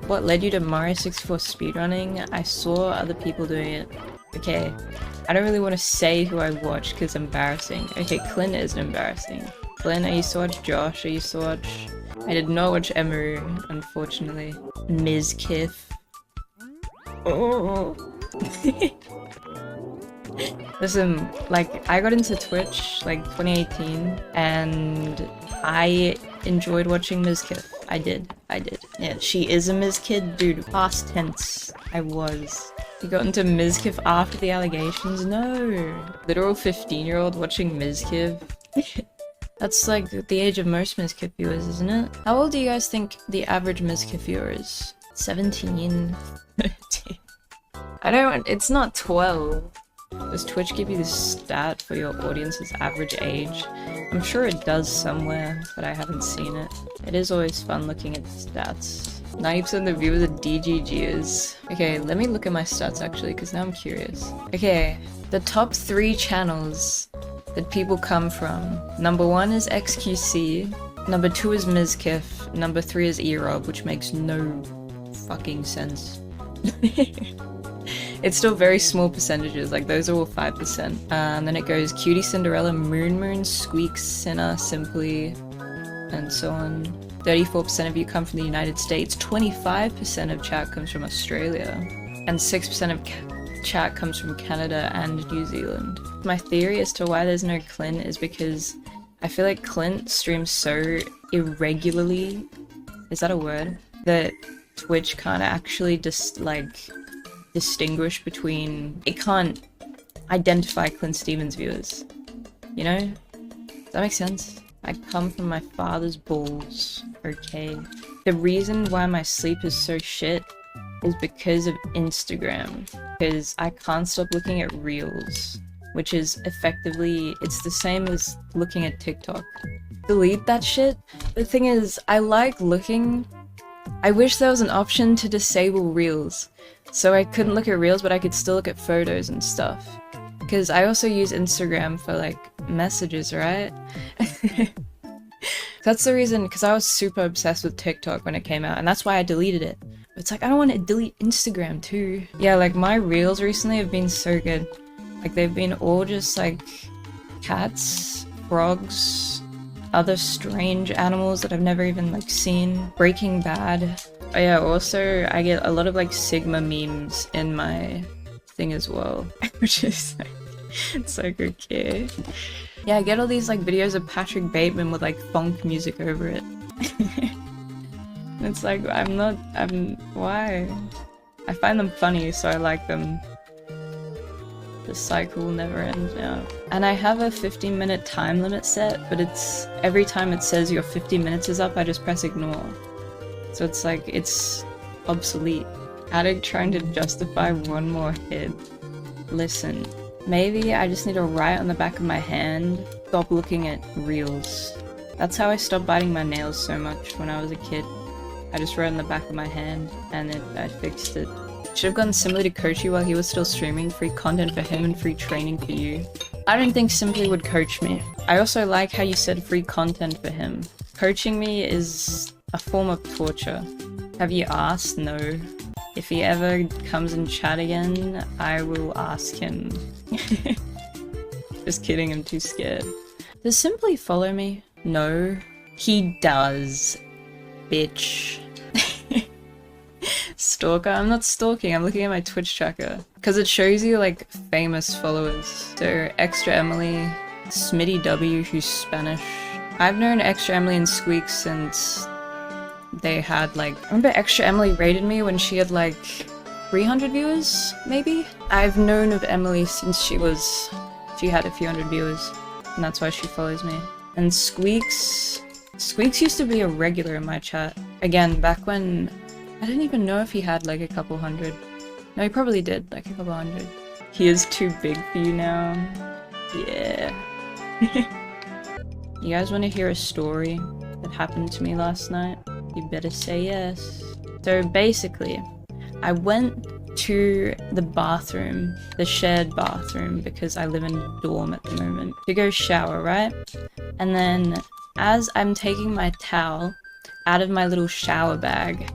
What led you to Mario 64 speedrunning? I saw other people doing it. Okay, I don't really want to say who I watched because it's embarrassing. Okay, Clint isn't embarrassing. Clint, I used to watch Josh, I used to watch... I did not watch Emery, unfortunately. Ms. Kiff. Oh. Listen, like, I got into Twitch, like, 2018, and I enjoyed watching Ms. Kiff. I did. Yeah, she is a Ms. Kid, dude. Past tense. I was. You got into Ms. Kiff after the allegations? No. Literal 15-year-old watching Ms. Kiff. That's like the age of most Ms. Kiff viewers, isn't it? How old do you guys think the average Ms. Kiff viewer is? 17? 13? I don't- it's not 12. Does Twitch give you the stat for your audience's average age? I'm sure it does somewhere, but I haven't seen it. It is always fun looking at the stats. 90% of the viewers are DGGers. Okay, let me look at my stats actually, because now I'm curious. Okay, the top 3 channels that people come from. Number 1 is XQC, number 2 is Mizkif, number 3 is Erob, which makes no fucking sense. It's still very small percentages, like those are all 5%. And then it goes Cutie Cinderella, Moon Moon, Squeex, Sinner, Simply, and so on. 34% of you come from the United States, 25% of chat comes from Australia, and 6% of chat comes from Canada and New Zealand. My theory as to why there's no Clint is because I feel like Clint streams so irregularly, is that a word? That Twitch can't actually just like distinguish between, it can't identify Clint Stevens viewers, you know? Does that make sense? I come from my father's balls, okay? The reason why my sleep is so shit is because of Instagram, because I can't stop looking at reels, which is effectively, it's the same as looking at TikTok. Delete that shit. The thing is, I like looking, I wish there was an option to disable reels. So I couldn't look at reels, but I could still look at photos and stuff. Because I also use Instagram for like messages, right? That's the reason, because I was super obsessed with TikTok when it came out, and that's why I deleted it. But it's like, I don't want to delete Instagram too. Yeah, like my reels recently have been so good. Like they've been all just like cats, frogs, other strange animals that I've never even like seen. Breaking Bad. Oh yeah, also I get a lot of like Sigma memes in my thing as well, which is like, it's like okay. Yeah, I get all these like videos of Patrick Bateman with like funk music over it. It's like, why? I find them funny, so I like them. The cycle will never end now. And I have a 15-minute time limit set, but it's, every time it says your 50 minutes is up, I just press ignore. So it's like, it's obsolete. Addict trying to justify one more hit. Listen, maybe I just need to write on the back of my hand, stop looking at reels. That's how I stopped biting my nails so much when I was a kid. I just wrote on the back of my hand, and I fixed it. Should have gotten Simply to coach you while he was still streaming, free content for him and free training for you. I don't think Simply would coach me. I also like how you said free content for him. Coaching me is a form of torture. Have you asked? No. If he ever comes in chat again, I will ask him. Just kidding, I'm too scared. Does Simply follow me? No. He does. Bitch. Stalker? I'm not stalking, I'm looking at my Twitch tracker. Because it shows you like famous followers. So Extra Emily, Smitty W, who's Spanish. I've known Extra Emily and Squeex since they had like, I remember Extra Emily rated me when she had like 300 viewers, maybe? I've known of Emily since she had a few hundred viewers, and that's why she follows me. And Squeex used to be a regular in my chat. Again, back when, I didn't even know if he had like a couple hundred. No, he probably did, like a couple hundred. He is too big for you now. Yeah. You guys want to hear a story that happened to me last night? You better say yes. So basically, I went to the bathroom, the shared bathroom, because I live in a dorm at the moment, to go shower, right? And then as I'm taking my towel out of my little shower bag,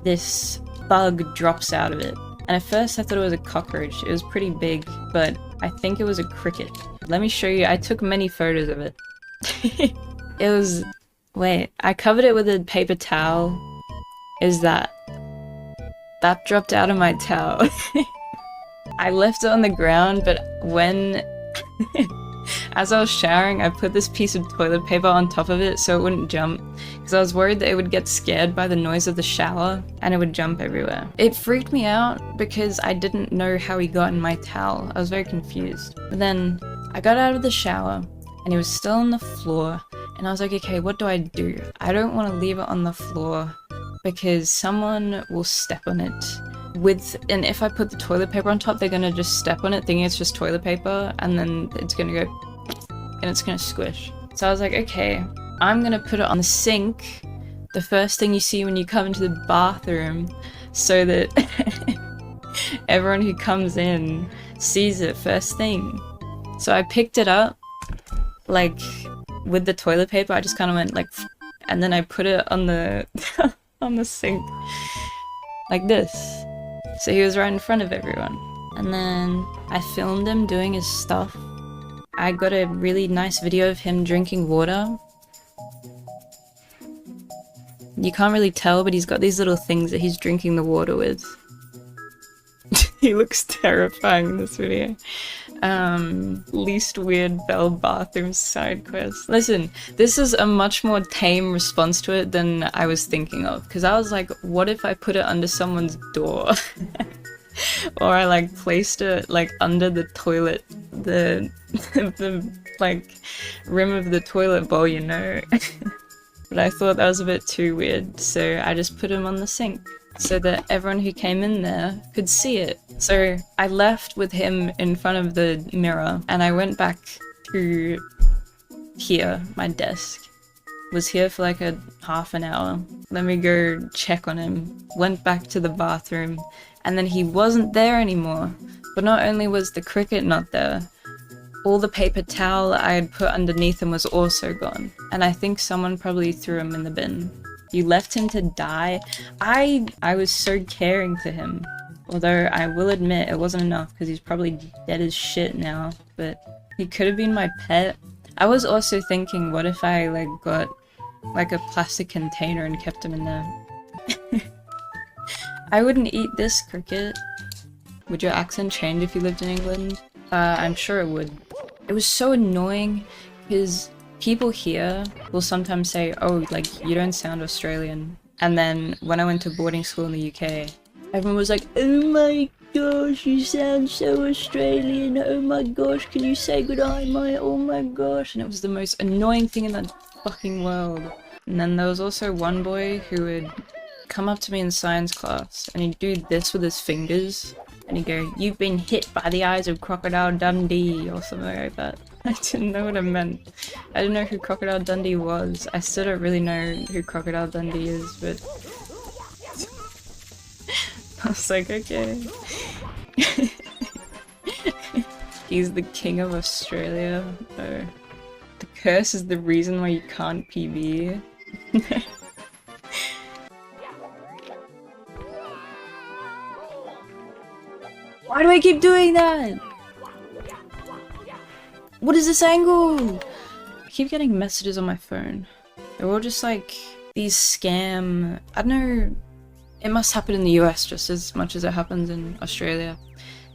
this bug drops out of it. And at first I thought it was a cockroach. It was pretty big, but I think it was a cricket. Let me show you. I took many photos of it. It was... Wait, I covered it with a paper towel. Is that dropped out of my towel. I left it on the ground, but when... as I was showering, I put this piece of toilet paper on top of it so it wouldn't jump, because I was worried that it would get scared by the noise of the shower and it would jump everywhere. It freaked me out because I didn't know how he got in my towel. I was very confused. But then I got out of the shower and he was still on the floor, and I was like, okay, what do? I don't want to leave it on the floor because someone will step on it. And if I put the toilet paper on top, they're gonna just step on it thinking it's just toilet paper, and then it's gonna go and it's gonna squish. So I was like, okay, I'm gonna put it on the sink, the first thing you see when you come into the bathroom, so that everyone who comes in sees it first thing. So I picked it up, like, with the toilet paper. I just kind of went like, and then I put it on the on the sink like this. So he was right in front of everyone. And then I filmed him doing his stuff. I got a really nice video of him drinking water. You can't really tell, but he's got these little things that he's drinking the water with. He looks terrifying in this video. Least weird Bell bathroom side quest. Listen, this is a much more tame response to it than I was thinking of, because I was like, what if I put it under someone's door? Or I like placed it like under the toilet, the like rim of the toilet bowl, you know? But I thought that was a bit too weird, so I just put him on the sink so that everyone who came in there could see it. So I left with him in front of the mirror, and I went back to here, my desk. Was here for like a half an hour. Let me go check on him. Went back to the bathroom, and then he wasn't there anymore. But not only was the cricket not there, all the paper towel I had put underneath him was also gone. And I think someone probably threw him in the bin. You left him to die? I was so caring to him. Although I will admit it wasn't enough because he's probably dead as shit now. But he could have been my pet. I was also thinking, what if I like got like a plastic container and kept him in there? I wouldn't eat this cricket. Would your accent change if you lived in England? I'm sure it would. It was so annoying because people here will sometimes say, oh, like, you don't sound Australian. And then when I went to boarding school in the UK, everyone was like, oh my gosh, you sound so Australian. Oh my gosh, can you say good eye, mate? Oh my gosh. And it was the most annoying thing in the fucking world. And then there was also one boy who would come up to me in science class and he'd do this with his fingers. And he'd go, you've been hit by the eyes of Crocodile Dundee, or something like that. I didn't know what it meant. I didn't know who Crocodile Dundee was. I still don't really know who Crocodile Dundee is, but... I was like, okay. He's the king of Australia. Oh. The curse is the reason why you can't PB. Why do I keep doing that? What is this angle? I keep getting messages on my phone. They're all just like these scam... I don't know... It must happen in the US just as much as it happens in Australia.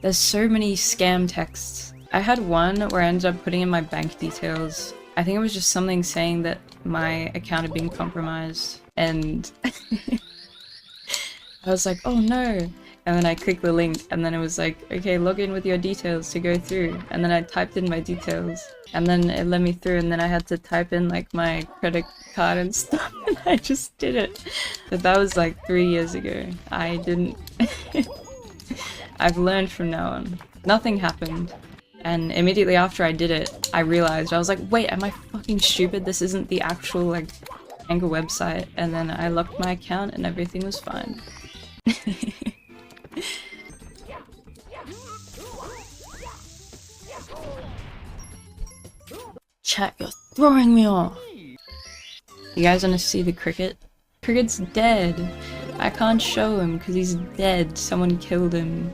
There's so many scam texts. I had one where I ended up putting in my bank details. I think it was just something saying that my account had been compromised. And I was like, oh no. And then I clicked the link and then it was like, okay, log in with your details to go through. And then I typed in my details and then it let me through, and then I had to type in like my credit card and stuff, and I just did it. But that was like 3 years ago. I didn't... I've learned from now on. Nothing happened. And immediately after I did it, I realized, I was like, wait, am I fucking stupid? This isn't the actual like Anchor website. And then I locked my account and everything was fine. Chat, you're throwing me off! You guys wanna see the cricket? Cricket's dead! I can't show him because he's dead. Someone killed him.